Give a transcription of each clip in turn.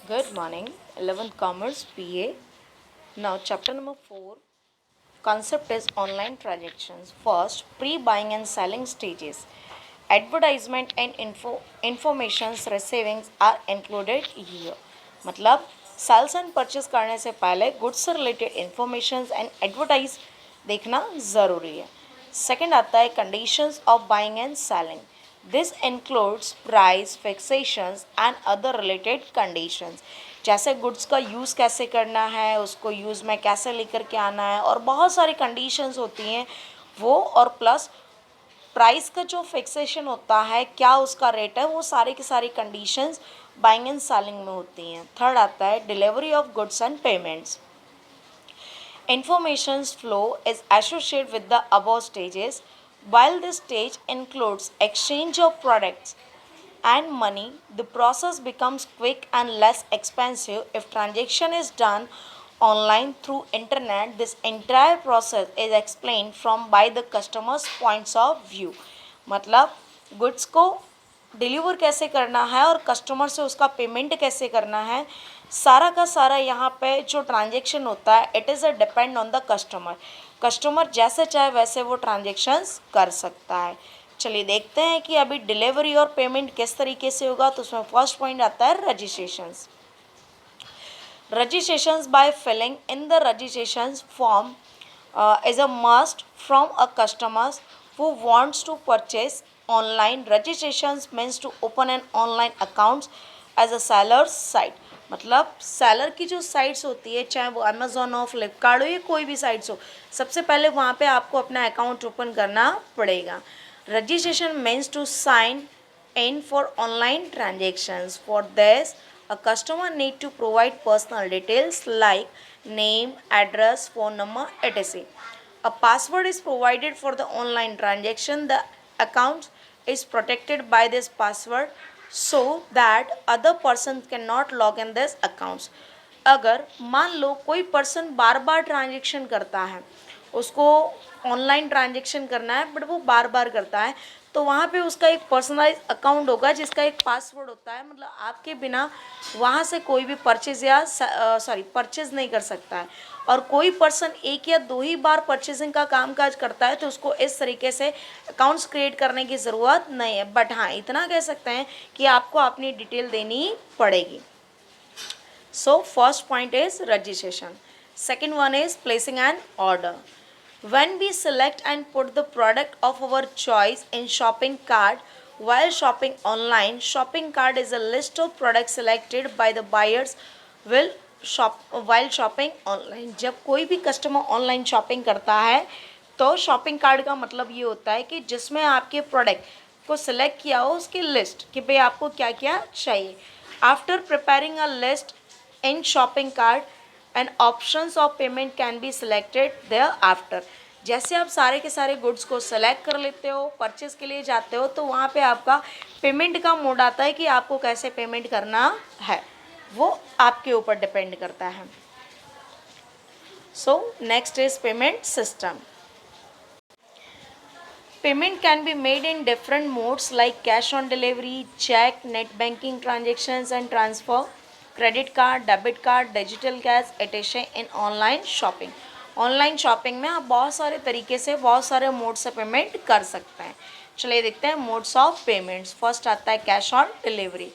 Good morning, 11th Commerce PA. Now, chapter number 4 concept is online transactions. First, pre buying and selling stages. Advertisement and informations receiving are included here. मतलब sales and purchase करने से पहले goods से related informations and advertise देखना ज़रूरी है. Second आता है conditions of buying and selling. This includes price फिक्सेशंस and other related conditions. जैसे गुड्स का यूज़ कैसे करना है, उसको यूज़ में कैसे लेकर के आना है, और बहुत सारी कंडीशंस होती हैं वो, और प्लस प्राइस का जो फिक्सेशन होता है, क्या उसका रेट है, वो सारी की सारी कंडीशंस बाइंग एंड सेलिंग में होती हैं. थर्ड आता है delivery of goods and payments. Information's flow is associated with the above stages. While this stage includes exchange of products and money, the process becomes quick and less expensive if transaction is done online through internet. This entire process is explained from by the customer's points of view. मतलब goods को deliver कैसे करना है और customer से उसका payment कैसे करना है, सारा का सारा यहाँ पे जो ट्रांजेक्शन होता है it is a depend on the customer. Customer जैसे चाहे वैसे वो ट्रांजेक्शन्स कर सकता है. चलिए देखते हैं कि अभी डिलीवरी और पेमेंट किस तरीके से होगा. तो उसमें फर्स्ट पॉइंट आता है registrations. Registrations by filling in the registrations form is a must from a customers who wants to purchase online. Registrations means to open an online account as a seller's site. मतलब seller की जो sites होती है, चाहे वो Amazon हो, फ्लिपकार्ट हो या कोई भी साइट्स हो, सबसे पहले वहाँ पे आपको अपना अकाउंट ओपन करना पड़ेगा. Registration means to sign in for online transactions. For this, a customer need to provide personal details like name, address, phone number, etc. A password is provided for the online transaction. The account is protected by this password so that other persons cannot log in this accounts. अगर मान लो कोई person बार बार transaction करता है, उसको online transaction करना है but वो बार बार करता है, तो वहाँ पे उसका एक पर्सनलाइज अकाउंट होगा जिसका एक पासवर्ड होता है. मतलब आपके बिना वहाँ से कोई भी परचेज या परचेज नहीं कर सकता है. और कोई पर्सन एक या दो ही बार परचेजिंग का कामकाज करता है तो उसको इस तरीके से अकाउंट्स क्रिएट करने की ज़रूरत नहीं है. बट हाँ, इतना कह सकते हैं कि आपको अपनी डिटेल देनी पड़ेगी. So first point is registration. Second one is placing an order. When we select and put the product of our choice in shopping cart while shopping online, shopping cart is a list of products selected by the buyers will shop while shopping online. जब कोई भी customer online shopping करता है तो shopping card का मतलब ये होता है कि जिसमें आपके प्रोडक्ट को सिलेक्ट किया हो उसकी लिस्ट कि भाई आपको क्या क्या चाहिए. After preparing a list in shopping cart and options of payment can be selected thereafter. जैसे आप सारे के सारे गुड्स को सेलेक्ट कर लेते हो, परचेज के लिए जाते हो, तो वहाँ पे आपका पेमेंट का मोड आता है कि आपको कैसे पेमेंट करना है, वो आपके ऊपर डिपेंड करता है. So next is payment system. Payment can be made in different modes like cash on delivery, check, net banking transactions and transfer, credit card, debit card, digital cash, etc. in online shopping. Online shopping में आप बहुत सारे तरीके से बहुत सारे mode से payment कर सकते हैं. चलिए देखते हैं मोड्स ऑफ पेमेंट्स. फर्स्ट आता है cash on delivery.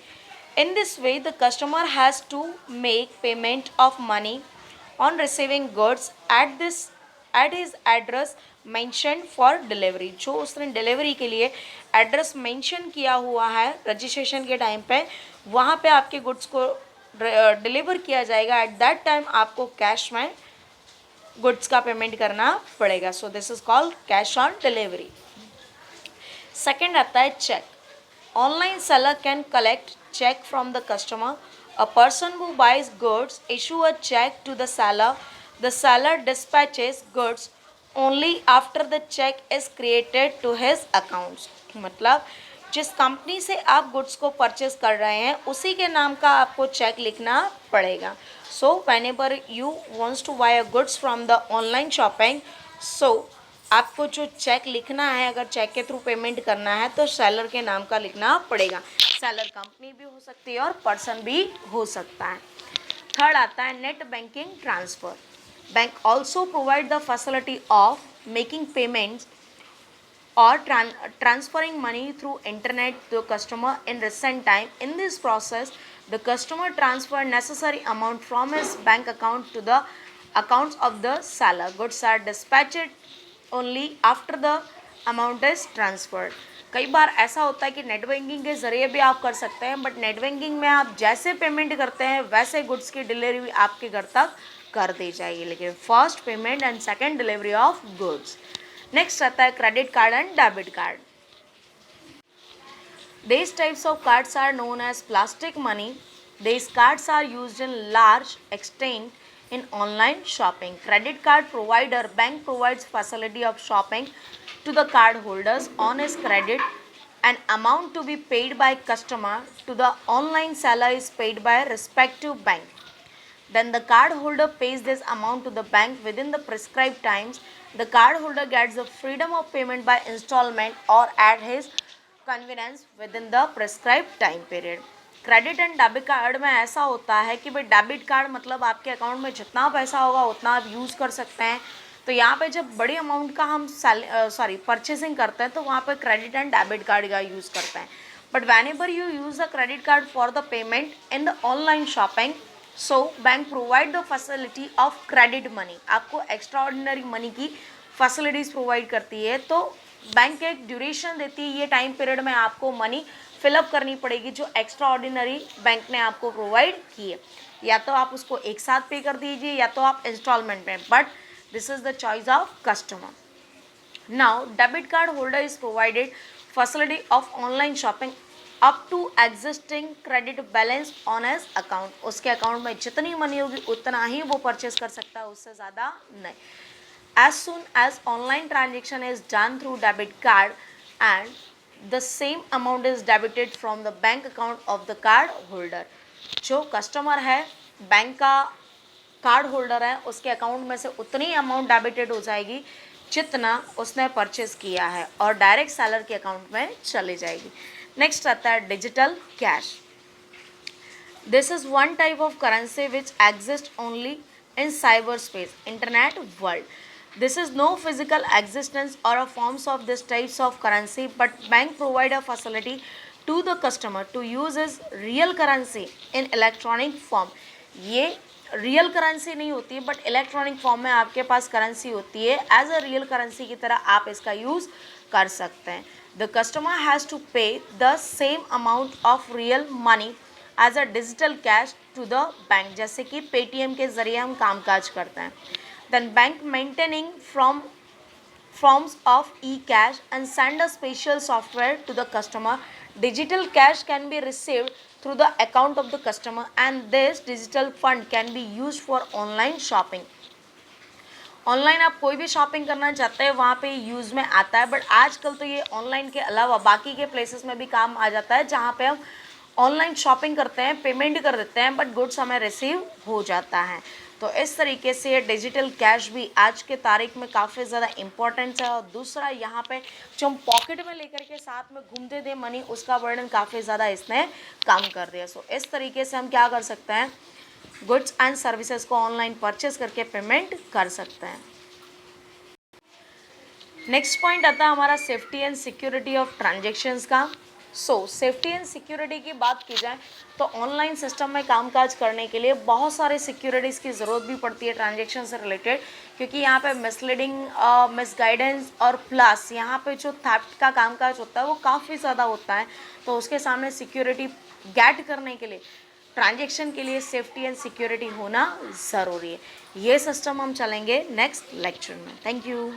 In this way the customer has to make payment of money on receiving goods at his address mention for delivery. जो उसने डिलीवरी के लिए एड्रेस मेंशन किया हुआ है रजिस्ट्रेशन के टाइम पे, वहाँ पे आपके गुड्स को डिलीवर किया जाएगा. एट दैट टाइम आपको कैश में गुड्स का पेमेंट करना पड़ेगा. So this is called cash on delivery. Second आता है cheque. Online seller can collect cheque from the customer. A person who buys goods issue a cheque to the seller. The seller dispatches goods only after the check is created to his accounts. मतलब जिस company से आप goods को purchase कर रहे हैं उसी के नाम का आपको चेक लिखना पड़ेगा. So whenever you wants to buy a goods from the online shopping, so आपको जो चेक लिखना है, अगर चेक के थ्रू पेमेंट करना है तो सेलर के नाम का लिखना पड़ेगा। सेलर कंपनी भी हो सकती है और पर्सन भी हो सकता है। थर्ड आता है net banking transfer. Bank also provide the facility of making payments or transferring money through internet to customer in recent time. In this process, the customer transfer necessary amount from his bank account to the accounts of the seller. Goods are dispatched only after the amount is transferred. कई बार ऐसा होता है कि net banking के ज़रिए भी आप कर सकते हैं, बट नेट बैंकिंग में आप जैसे पेमेंट करते हैं वैसे गुड्स की डिलीवरी आपके घर तक कर दी जाएगी, लेकिन first payment and second delivery of goods. Next आता है credit card and debit card. These types of cards are known as plastic money. These cards are used in large extent in online shopping. Credit card provider bank provides facility of shopping to the card holders on his credit. An amount to be paid by customer to the online seller is paid by respective bank. Then the card holder pays this amount to the bank within the prescribed times. The card holder gets the freedom of payment by installment or at his convenience within the prescribed time period. Credit and debit card में ऐसा होता है कि भाई debit card मतलब आपके account में जितना पैसा होगा उतना आप यूज़ कर सकते हैं। तो यहाँ पे जब बड़ी अमाउंट का हम परचेसिंग करते हैं तो वहाँ पे क्रेडिट एंड डेबिट कार्ड का यूज़ करते हैं। But when ever you use the credit card for the payment in the online shopping, so bank provide the facility of credit money. आपको एक्स्ट्रा ऑर्डिनरी मनी की facilities provide करती है। तो bank एक duration देती है, ये टाइम पीरियड में आपको मनी फिलअप करनी पड़ेगी जो एक्स्ट्रा ऑर्डिनरी बैंक ने आपको प्रोवाइड की है। या तो आप उसको एक साथ पे कर दीजिए या तो आप इंस्टॉलमेंट में, but this is the choice of customer. Now debit card holder is provided facility of online shopping up to existing credit balance on as account. उसके अकाउंट में जितनी मनी होगी उतना ही वो परचेस कर सकता है, उससे ज़्यादा नहीं। As soon as online transaction is done through debit card and the same amount is debited from the bank account of the card holder. जो कस्टमर है बैंक का कार्ड होल्डर है उसके अकाउंट में से उतनी अमाउंट डेबिटेड हो जाएगी जितना उसने परचेस किया है और डायरेक्ट सेलर के अकाउंट में चली जाएगी। नेक्स्ट आता है digital cash. This is one type of currency which exist only in cyberspace, internet world. This is no physical existence or a forms of this types of currency, but bank provide a facility to the customer to use his real currency in electronic form. ये real currency नहीं होती है but electronic form में आपके पास currency होती है, as a real currency की तरह आप इसका यूज़ कर सकते हैं। The customer has to pay the same amount of real money as a digital cash to the bank, जैसे कि पेटीएम के ज़रिए हम कामकाज करते हैं। Then bank maintaining forms of e-cash and send a special software to the customer. Digital cash can be received through the account of the customer and this digital fund can be used for online shopping. Online आप कोई भी shopping करना चाहते हैं वहाँ पे use में आता है, बट आजकल तो ये ऑनलाइन के अलावा बाकी के प्लेसेस में भी काम आ जाता है जहाँ पे हम ऑनलाइन शॉपिंग करते हैं, पेमेंट कर देते हैं, बट गुड्स हमें रिसीव हो जाता है। तो इस तरीके से ये डिजिटल कैश भी आज के तारीख में काफ़ी ज़्यादा इम्पोर्टेंस है। और दूसरा यहाँ पे जो हम पॉकेट में लेकर के साथ में घूमते थे मनी, उसका वर्णन काफ़ी ज़्यादा इसने कम कर दिया। सो इस तरीके से हम क्या कर सकते हैं, गुड्स एंड सर्विसेज को ऑनलाइन परचेस करके पेमेंट कर सकते हैं। नेक्स्ट पॉइंट आता है हमारा safety and security of transactions का। सेफ्टी एंड सिक्योरिटी की बात की जाए तो ऑनलाइन सिस्टम में कामकाज करने के लिए बहुत सारे सिक्योरिटीज़ की ज़रूरत भी पड़ती है ट्रांजेक्शन से रिलेटेड, क्योंकि यहाँ पे मिसलीडिंग, मिसगाइडेंस और प्लस यहाँ पे जो थेफ्ट का कामकाज होता है वो काफ़ी ज़्यादा होता है। तो उसके सामने सिक्योरिटी गेट करने के लिए, ट्रांजेक्शन के लिए सेफ्टी एंड सिक्योरिटी होना ज़रूरी है। ये सिस्टम हम चलेंगे नेक्स्ट लेक्चर में। Thank you.